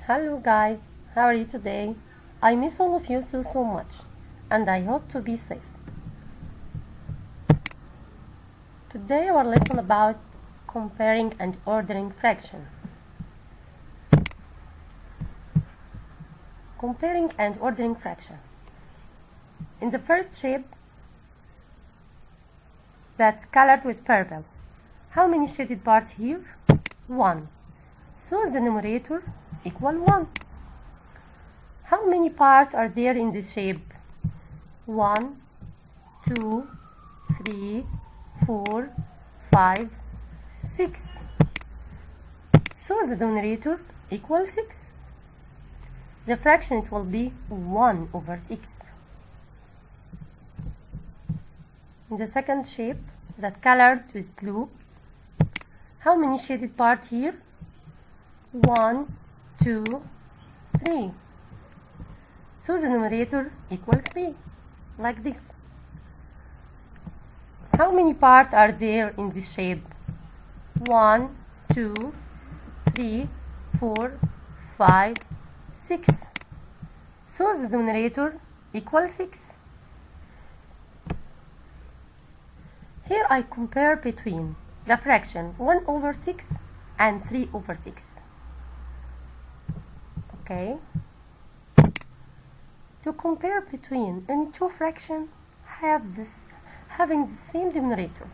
Hello guys, how are you today? I miss all of you so much, and I hope to be safe. Today our lesson about comparing and ordering fraction. Comparing and ordering fraction. In the first shape that's colored with purple, how many shaded parts here? 1. So the numerator equal 1. How many parts are there in this shape? 1, 2, 3, 4, 5, 6. So the denominator equals 6. The fraction it will be 1 over 6. In the second shape that colored with blue, how many shaded parts here? 1, 2, 3. So the numerator equals 3, like this. How many parts are there in this shape? 1, 2, 3, 4, 5, 6. So the denominator equals 6. Here I compare between the fraction 1 over 6 and 3 over 6. Okay? To compare between any two fractions having the same denominator,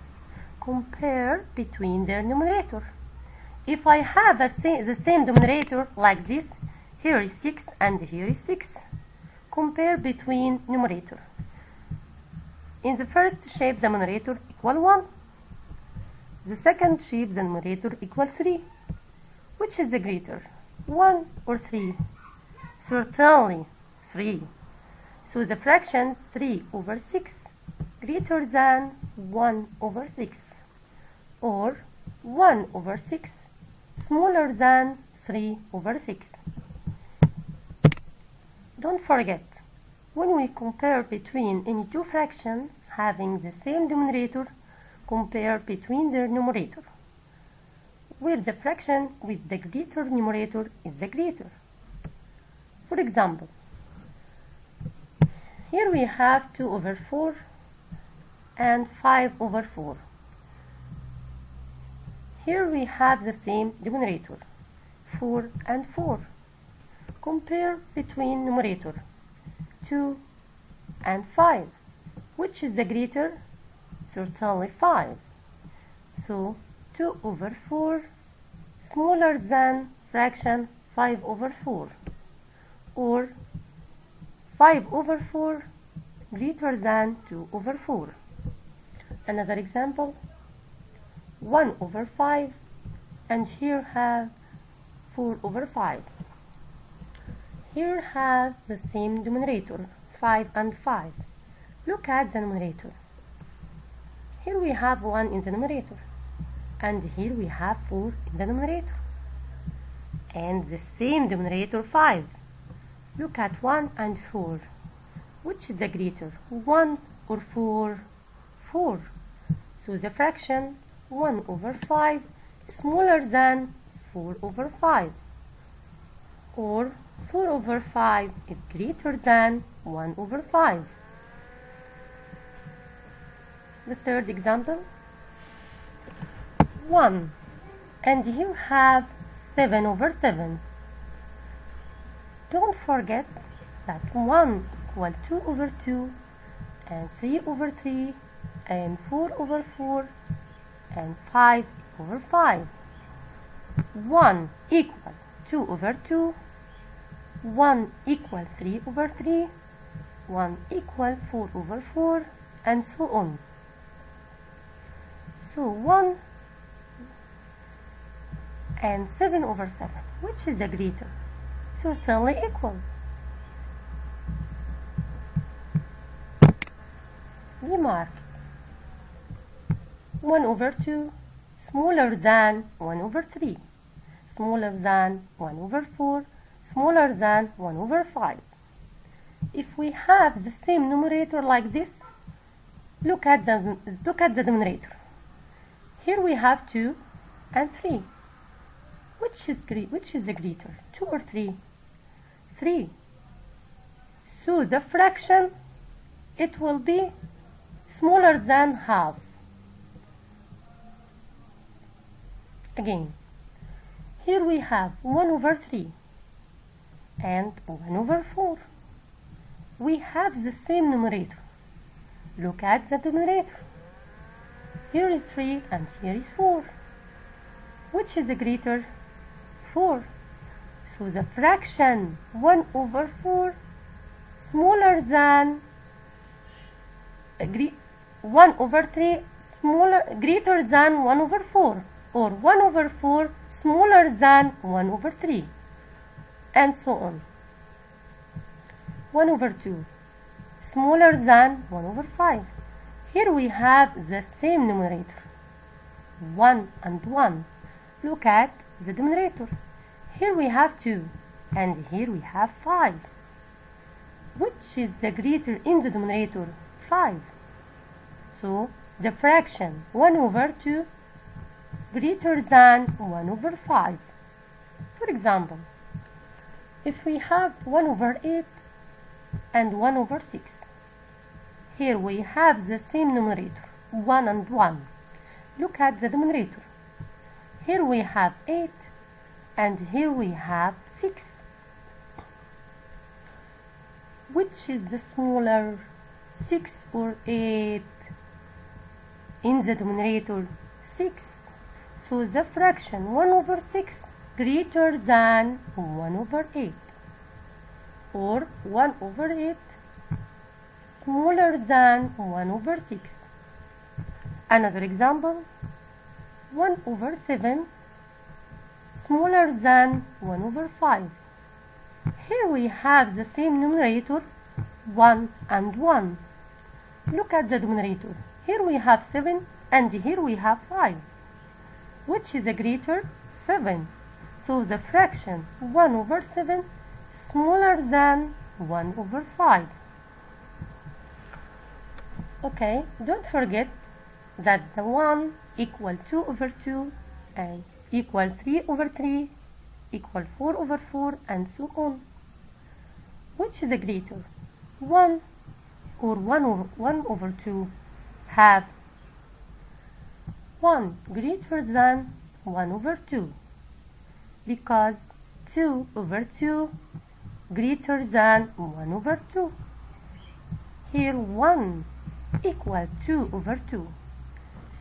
compare between their numerator. If I have the same denominator like this, here is 6 and here is 6. Compare between numerator. In the first shape, the numerator equal 1. The second shape, the numerator equal 3. Which is the greater, 1 or 3? Certainly 3. So the fraction 3 over 6 greater than 1 over 6, or 1 over 6 smaller than 3 over 6. Don't forget, when we compare between any two fractions having the same denominator, compare between their numerator, where the fraction with the greater numerator is the greater. For example, here we have 2 over 4 and 5 over 4. Here we have the same denominator, 4 and 4. Compare between numerator 2 and 5. Which is the greater? Certainly 5. So 2 over 4 smaller than fraction 5 over 4, or 5 over 4 greater than 2 over 4. Another example, 1 over 5, and here have 4 over 5. Here have the same denominator, 5 and 5. Look at the numerator. Here we have 1 in the numerator, and here we have 4 in the numerator, and the same denominator 5. Look at 1 and 4. Which is the greater, 1 or 4? 4. So the fraction 1 over 5 is smaller than 4 over 5, or 4 over 5 is greater than 1 over 5. The third example, 1, and you have 7 over 7. Don't forget that 1 equals 2 over 2, and 3 over 3, and 4 over 4, and 5 over 5. 1 equals 2 over 2, 1 equals 3 over 3, 1 equals 4 over 4, and so on. So 1 and 7 over 7, which is the greater? Certainly equal. Remarks. 1 over 2 smaller than 1 over 3, smaller than 1 over 4, smaller than 1 over 5. If we have the same numerator like this, look at the denominator. Here we have 2 and 3. Which is the greater, 2 or 3? 3. So the fraction, it will be smaller than half. Again, here we have 1 over 3 and 1 over 4. We have the same numerator. Look at the denominator. Here is 3 and here is 4. Which is the greater? 4. So the fraction 1 over 4 smaller than 1 over 3 greater than 1 over 4, or 1 over 4 smaller than 1 over 3, and so on. 1 over 2 smaller than 1 over 5. Here we have the same numerator, 1 and 1. Look at the denominator. Here we have 2 and here we have 5. Which is the greater in the denominator? 5. So the fraction 1 over 2 greater than 1 over 5. For example, if we have 1 over 8 and 1 over 6, here we have the same numerator, 1 and 1. Look at the denominator. Here we have 8 and here we have 6. Which is the smaller, 6 or 8? In the denominator, 6. So the fraction 1 over 6 greater than 1 over 8, or 1 over 8 smaller than 1 over 6. Another example, 1 over 7 smaller than 1 over 5. Here we have the same numerator, 1 and 1. Look at the denominator. Here we have 7 and here we have 5. Which is the greater? 7. So the fraction 1 over 7 smaller than 1 over 5. Okay, don't forget that the 1 equal 2 over 2 and equal 3 over 3 equal 4 over 4, and so on. Which is the greater? 1 or 1 over 2 have 1 greater than 1 over 2, because 2 over 2 greater than 1 over 2. Here 1 equal 2 over 2.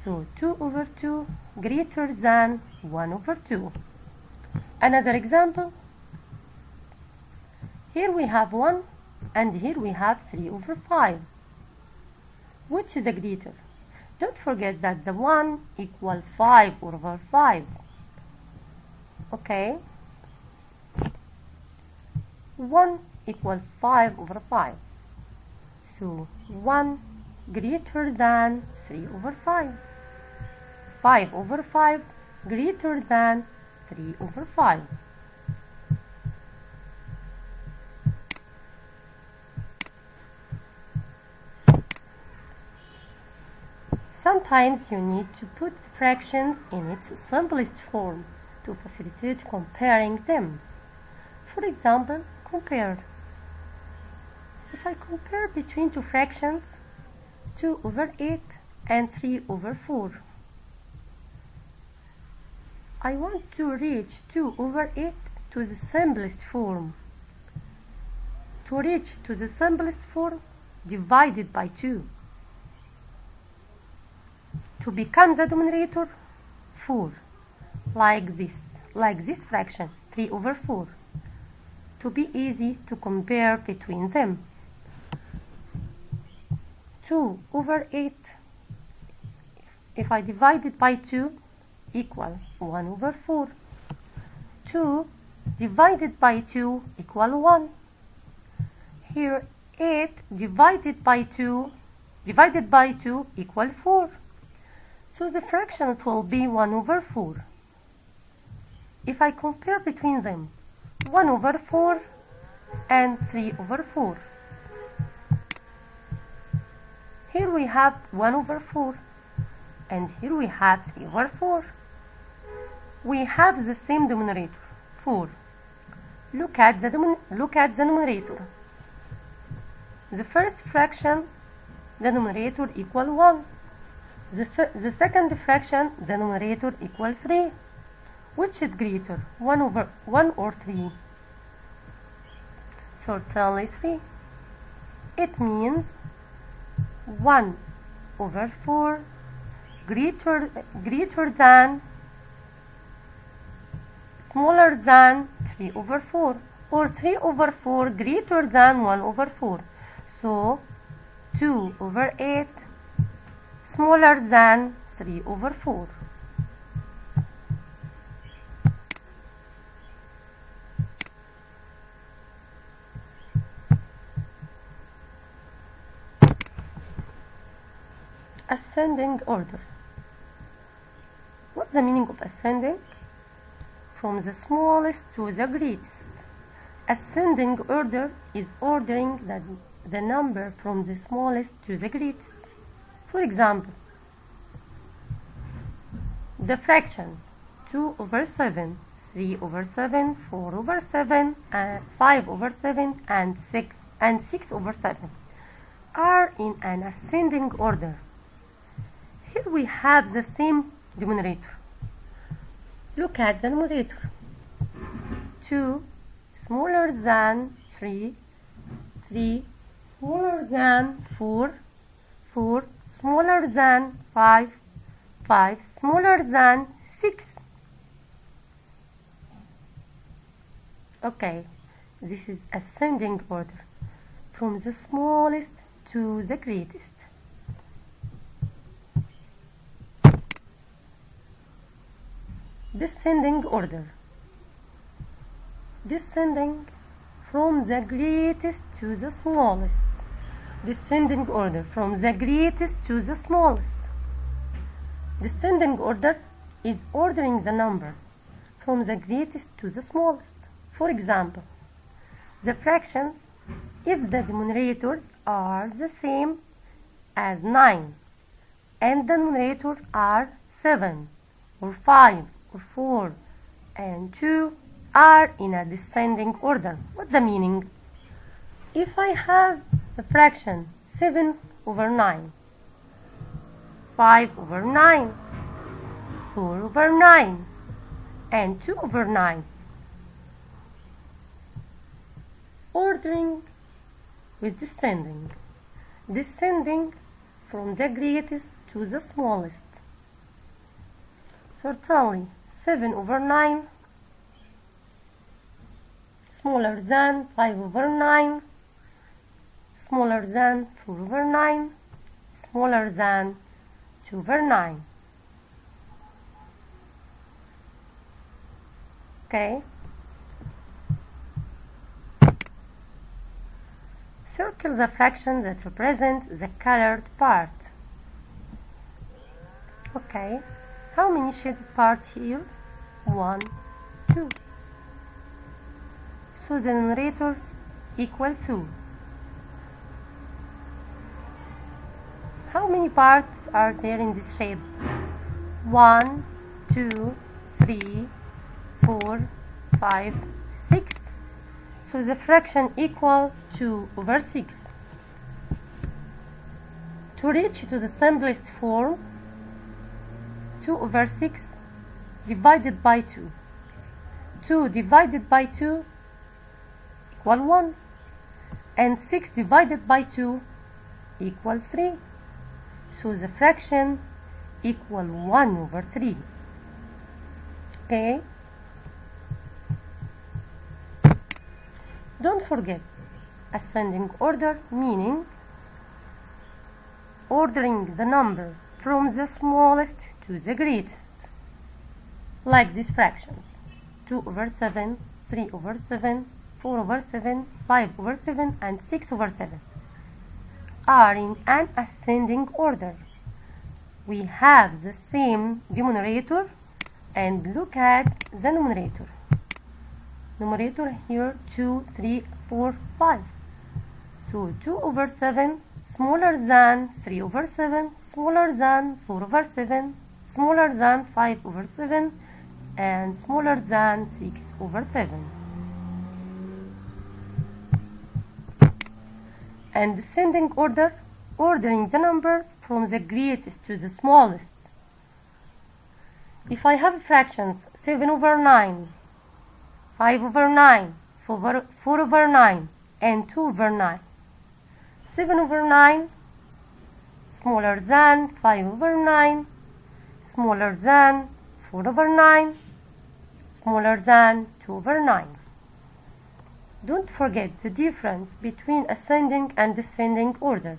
So 2 over 2 greater than 1 over 2. Another example. Here we have 1 and here we have 3 over 5. Which is the greater? Don't forget that the 1 equal 5 over 5. Okay? 1 equals 5 over 5. So 1 greater than 3 over 5. 5 over 5 greater than 3 over 5. Sometimes you need to put fractions in its simplest form to facilitate comparing them. For example, compare. If I compare between two fractions, 2 over 8 and 3 over 4, I want to reach 2 over 8 to the simplest form. To reach to the simplest form, divide it by 2. To become the denominator, 4, like this fraction, 3 over 4, to be easy to compare between them. 2 over 8, if I divide it by 2, equal 1 over 4. 2 divided by 2 equal 1. Here 8 divided by 2 equal 4. So the fraction will be 1 over 4. If I compare between them, 1 over 4 and 3 over 4. Here we have 1 over 4 and here we have 3 over 4. we have the same denominator, 4. Look at the numerator. The first fraction, the numerator equal 1. The second fraction, the numerator equal 3. Which is greater, 1 or 3? Certainly 3. It means 1 over 4 greater than, smaller than 3 over 4, or 3 over 4 greater than 1 over 4. So 2 over 8 smaller than 3 over 4. Ascending order. What's the meaning of ascending? From the smallest to the greatest. Ascending order is ordering the number from the smallest to the greatest. For example, the fractions 2 over 7, 3 over 7, 4 over 7, 5 over 7, and 6 over 7 are in an ascending order. Here we have the same denominator. Look at the numerator. 2 smaller than 3, 3 smaller than 4, 4 smaller than 5, 5 smaller than 6. Okay, this is ascending order, from the smallest to the greatest. Descending order. Descending from the greatest to the smallest. Descending order from the greatest to the smallest. Descending order is ordering the number from the greatest to the smallest. For example, the fractions, if the denominators are the same as 9 and the numerators are 7 or 5 or 4 and 2, are in a descending order. What's the meaning? If I have the fraction 7 over 9, 5 over 9, 4 over 9, and 2 over 9, ordering with descending. Descending from the greatest to the smallest. Certainly 7 over 9 smaller than 5 over 9, smaller than 4 over 9, smaller than 2 over 9. Okay. Circle the fraction that represents the colored part. Okay. How many shaded parts here? 1, 2. So the numerator equal 2. How many parts are there in this shape? 1, 2, 3, 4, 5, 6. So the fraction equal 2 over 6. To reach to the simplest form, 2 over 6 divided by 2. 2 divided by 2 equal 1. And 6 divided by 2 equals 3. So the fraction equal 1 over 3. Okay? Don't forget, ascending order meaning ordering the number from the smallest to the greatest. Like these fractions: 2 over 7, 3 over 7, 4 over 7, 5 over 7, and 6 over 7 are in an ascending order. We have the same denominator, and look at the numerator. Numerator here 2, 3, 4, 5. So 2 over 7 smaller than 3 over 7, smaller than 4 over 7, smaller than 5 over 7, and smaller than 6 over 7. And descending order, ordering the numbers from the greatest to the smallest. If I have fractions 7 over 9, 5 over 9, 4 over 9, and 2 over 9, 7 over 9 smaller than 5 over 9, smaller than 4 over 9, smaller than 2 over 9. Don't forget the difference between ascending and descending order.